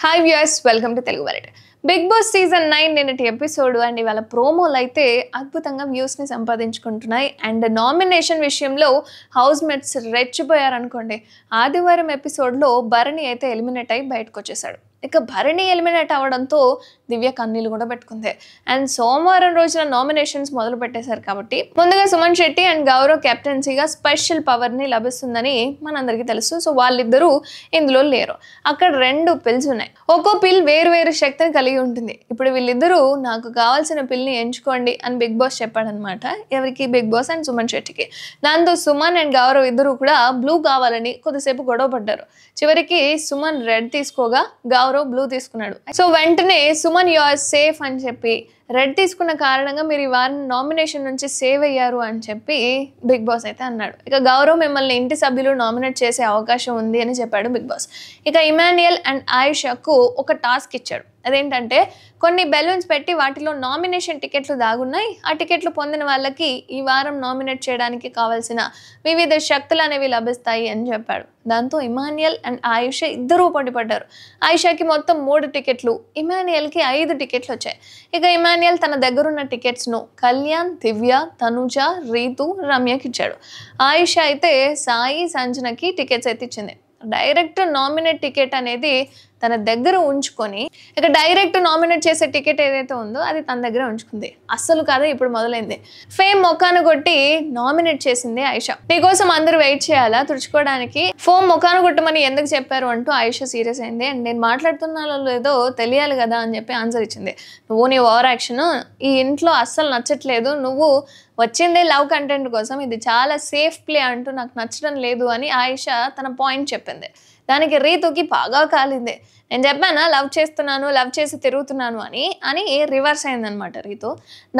Hi viewers, welcome to Telugu world. Bigg Boss season 9 నిన్నటి episode and ఇవాళ ప్రోమోలు అయితే అద్భుతంగా వ్యూస్ని సంపాదించుకుంటున్నాయి. అండ్ నామినేషన్ విషయంలో హౌస్ మేట్స్ రెచ్చిపోయారనుకోండి. ఆదివారం ఎపిసోడ్లో భరణి అయితే ఎలిమినేట్ అయి బయటకు వచ్చేసాడు. ఇక భరణి ఎలిమినేట్ అవ్వడంతో దివ్య కన్నీళ్ళు కూడా పెట్టుకుంది. అండ్ సోమవారం రోజున నామినేషన్స్ మొదలు పెట్టేశారు కాబట్టి ముందుగా సుమన్ శెట్టి అండ్ గౌరవ్ కెప్టెన్సీగా స్పెషల్ పవర్ని లభిస్తుందని మనందరికీ తెలుసు. సో వాళ్ళిద్దరూ ఇందులో లేరు. అక్కడ 2 పిల్స్ ఉన్నాయి. ఒక్కో పిల్ వేరు వేరు శక్తిని కలిగి ఉంటుంది. ఇప్పుడు వీళ్ళిద్దరూ నాకు కావాల్సిన పిల్ని ఎంచుకోండి అని బిగ్ బాస్ చెప్పాడనమాట. ఎవరికి? బిగ్ బాస్ అండ్ సుమన్ శెట్టికి. దాంతో సుమన్ అండ్ గౌరవ్ ఇద్దరు కూడా బ్లూ కావాలని కొద్దిసేపు గొడవ పడ్డారు. చివరికి సుమన్ రెడ్ తీసుకోగా గౌరవ్ బ్లూ తీసుకున్నాడు. సో వెంటనే సుమన్ యు ఆర్ సేఫ్ అని చెప్పి రెడ్ తీసుకున్న కారణంగా మీరు ఈ వారం నామినేషన్ నుంచి సేవ్ అయ్యారు అని చెప్పి బిగ్ బాస్ అయితే అన్నాడు. ఇక గౌరవ్ మిమ్మల్ని ఇంటి సభ్యులు నామినేట్ చేసే అవకాశం ఉంది అని చెప్పాడు బిగ్ బాస్. ఇక ఇమాన్యుయల్ అండ్ ఆయుషకు ఒక టాస్క్ ఇచ్చాడు. అదేంటంటే కొన్ని బెలూన్స్ పెట్టి వాటిలో నామినేషన్ టికెట్లు దాగున్నాయి. ఆ టికెట్లు పొందిన వాళ్ళకి ఈ వారం నామినేట్ చేయడానికి కావాల్సిన వివిధ శక్తులు అనేవి లభిస్తాయి అని చెప్పాడు. దాంతో ఇమాన్యుయల్ అండ్ ఆయుష ఇద్దరూ పోటీపడ్డారు. ఆయుషకి మొత్తం 3 టికెట్లు, ఇమాన్యుయల్కి 5 టికెట్లు వచ్చాయి. ఇక ఇమాన్యుయల్ తన దగ్గరున్న టికెట్స్ను కళ్యాణ్, దివ్య, తనుజ, రీతు, రమ్యకి ఇచ్చాడు. ఆయుష అయితే సాయి, సంజనకి టికెట్స్ అయితే ఇచ్చింది. డైరెక్ట్ నామినేట్ టికెట్ అనేది తన దగ్గర ఉంచుకొని ఇక డైరెక్ట్ నామినేట్ చేసే టికెట్ ఏదైతే ఉందో అది తన దగ్గర ఉంచుకుంది. అస్సలు కాదు, ఇప్పుడు మొదలైంది. ఫేమ్ మొక్కాను కొట్టి నామినేట్ చేసింది ఆయిషా. నీకోసం అందరూ వెయిట్ చేయాలా తుడుచుకోవడానికి? ఫోమ్ మొక్కాను కొట్టమని ఎందుకు చెప్పారు అంటూ ఆయిషా సీరియస్ అయింది. అండ్ నేను మాట్లాడుతున్నానో లేదో తెలియాలి కదా అని చెప్పి ఆన్సర్ ఇచ్చింది. నువ్వు నీ ఓవర్ యాక్షన్ ఈ ఇంట్లో అస్సలు నచ్చట్లేదు. నువ్వు వచ్చిందే లవ్ కంటెంట్ కోసం, ఇది చాలా సేఫ్ ప్లే అంటూ నాకు నచ్చడం లేదు అని ఆయిషా తన పాయింట్ చెప్పింది. దానికి రీతుకి బాగా కాలింది. నేను చెప్పానా లవ్ చేస్తున్నాను, లవ్ చేసి తిరుగుతున్నాను అని రివర్స్ అయిందనమాట రీతు.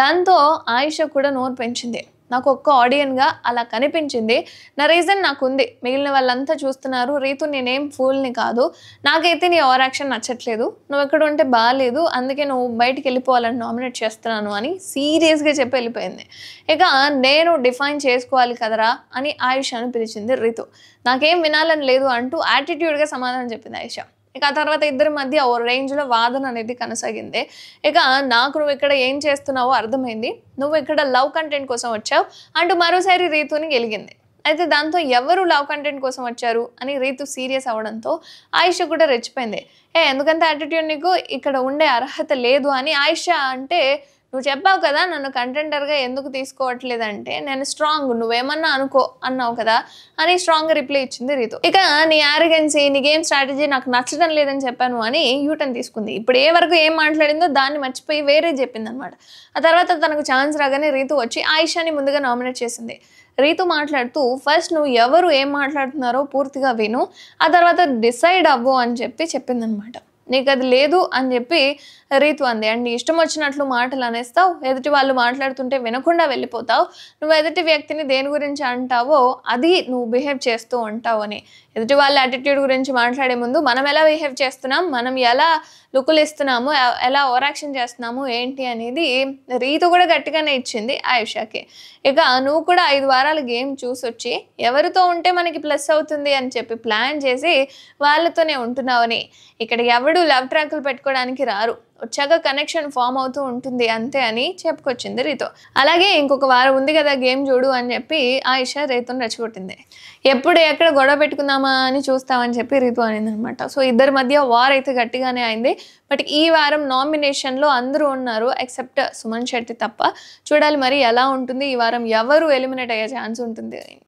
దాంతో ఆయిషా కూడా నోరు పెంచింది. నాకు ఒక్క ఆడియన్గా అలా కనిపించింది. నా రీజన్ నాకు ఉంది. మిగిలిన వాళ్ళంతా చూస్తున్నారు. రీతు నేనేం ఫూల్ని కాదు. నాకైతే నీ ఓవర్ యాక్షన్ నచ్చట్లేదు. నువ్వు ఎక్కడ ఉంటే బాగాలేదు, అందుకే నువ్వు బయటికి వెళ్ళిపోవాలని నామినేట్ చేస్తున్నాను అని సీరియస్గా చెప్పి వెళ్ళిపోయింది. ఇక నేను డిఫైన్ చేసుకోవాలి కదరా అని ఆయుషాను పిలిచింది రీతు. నాకేం వినాలని లేదు అంటూ యాటిట్యూడ్గా సమాధానం చెప్పింది ఆయుష. ఇక ఆ తర్వాత ఇద్దరి మధ్య ఓ రేంజ్లో వాదన అనేది కొనసాగింది. ఇక నాకు నువ్వు ఇక్కడ ఏం చేస్తున్నావో అర్థమైంది, నువ్వు ఇక్కడ లవ్ కంటెంట్ కోసం వచ్చావు అంటూ మరోసారి రీతుని గెలిగింది. అయితే దాంతో ఎవరు లవ్ కంటెంట్ కోసం వచ్చారు అని రీతు సీరియస్ అవ్వడంతో ఆయిష కూడా రెచ్చిపోయింది. ఎందుకంత యాటిట్యూడ్, నీకు ఇక్కడ ఉండే అర్హత లేదు అని ఆయిష అంటే, నువ్వు చెప్పావు కదా నన్ను కంటెండర్గా ఎందుకు తీసుకోవట్లేదంటే నేను స్ట్రాంగ్, నువ్వేమన్నా అనుకో అన్నావు కదా అని స్ట్రాంగ్గా రిప్లై ఇచ్చింది రీతు. ఇక నీ ఆరోగెన్సీ, నీ గేమ్ స్ట్రాటజీ నాకు నచ్చడం లేదని చెప్పాను అని యూటర్న్ తీసుకుంది. ఇప్పుడు ఏ వరకు ఏం మాట్లాడిందో దాన్ని మర్చిపోయి వేరే చెప్పింది అనమాట. ఆ తర్వాత తనకు ఛాన్స్ రాగానే రీతు వచ్చి ఆయిషాని ముందుగా నామినేట్ చేసింది. రీతు మాట్లాడుతూ ఫస్ట్ నువ్వు ఎవరు ఏం మాట్లాడుతున్నారో పూర్తిగా విను, ఆ తర్వాత డిసైడ్ అవ్వు అని చెప్పిందనమాట. నీకు అది లేదు అని చెప్పి రీతు అంది. అండ్ ఇష్టం వచ్చినట్లు మాటలు అనేస్తావు, ఎదుటి వాళ్ళు మాట్లాడుతుంటే వినకుండా వెళ్ళిపోతావు, నువ్వు ఎదుటి వ్యక్తిని దేని గురించి అంటావో అది నువ్వు బిహేవ్ చేస్తూ ఉంటావు అని. ఎదుటి వాళ్ళ యాటిట్యూడ్ గురించి మాట్లాడే ముందు మనం ఎలా బిహేవ్ చేస్తున్నాం, మనం ఎలా లుకులు ఇస్తున్నాము, ఎలా ఓవర్ యాక్షన్ చేస్తున్నాము ఏంటి అనేది రీతు కూడా గట్టిగానే ఇచ్చింది ఆయుషాకి. ఇక నువ్వు కూడా 5 వారాల గేమ్ చూసి వచ్చి ఎవరితో ఉంటే మనకి ప్లస్ అవుతుంది అని చెప్పి ప్లాన్ చేసి వాళ్ళతోనే ఉంటున్నావని, ఇక్కడ ఎవడు లవ్ ట్రాక్లు పెట్టుకోవడానికి రారు, వచ్చాక కనెక్షన్ ఫామ్ అవుతూ ఉంటుంది అంతే అని చెప్పుకొచ్చింది రీతు. అలాగే ఇంకొక వారం ఉంది కదా గేమ్ చూడు అని చెప్పి ఆయిషా రీతుని రెచ్చగొట్టింది. ఎప్పుడు ఎక్కడ గొడవ పెట్టుకుందామా అని చూస్తామని చెప్పి రీతు అనింది అనమాట. సో ఇద్దరి మధ్య వార్ అయితే గట్టిగానే అయింది. బట్ ఈ వారం నామినేషన్లో అందరూ ఉన్నారు ఎక్సెప్ట్ సుమన్ శెట్టి తప్ప. చూడాలి మరి ఎలా ఉంటుంది ఈ వారం, ఎవరు ఎలిమినేట్ అయ్యే ఛాన్స్ ఉంటుంది.